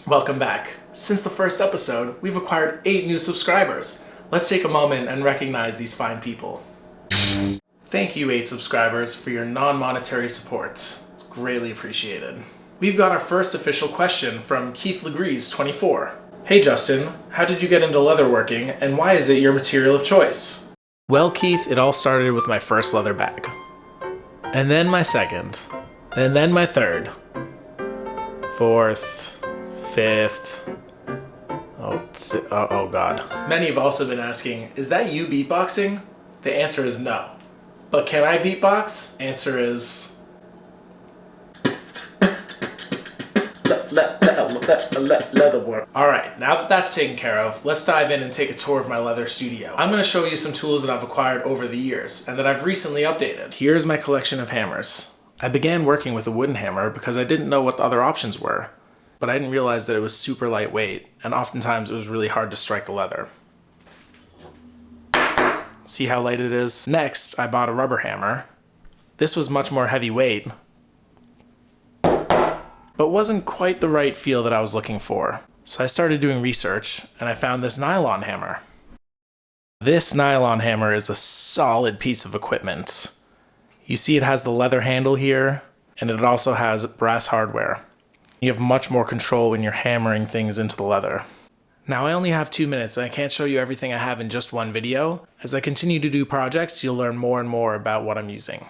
Welcome back. Since the first episode, we've acquired 8 new subscribers. Let's take a moment and recognize these fine people. Thank you 8 subscribers for your non-monetary support. It's greatly appreciated. We've got our first official question from Keith Legrees 24. Hey Justin, how did you get into leatherworking and why is it your material of choice? Well Keith, it all started with my first leather bag. And then my second. And then my third. Fourth. Fifth. Oh god. Many have also been asking, is that you beatboxing? The answer is no. But can I beatbox? Answer is... leatherwork. Alright, now that that's taken care of, let's dive in and take a tour of my leather studio. I'm going to show you some tools that I've acquired over the years and that I've recently updated. Here's my collection of hammers. I began working with a wooden hammer because I didn't know what the other options were, but I didn't realize that it was super lightweight and oftentimes it was really hard to strike the leather. See how light it is? Next, I bought a rubber hammer. This was much more heavyweight, but wasn't quite the right feel that I was looking for. So I started doing research and I found this nylon hammer. This nylon hammer is a solid piece of equipment. You see it has the leather handle here and it also has brass hardware. You have much more control when you're hammering things into the leather. Now I only have 2 minutes and I can't show you everything I have in just one video. As I continue to do projects, you'll learn more and more about what I'm using.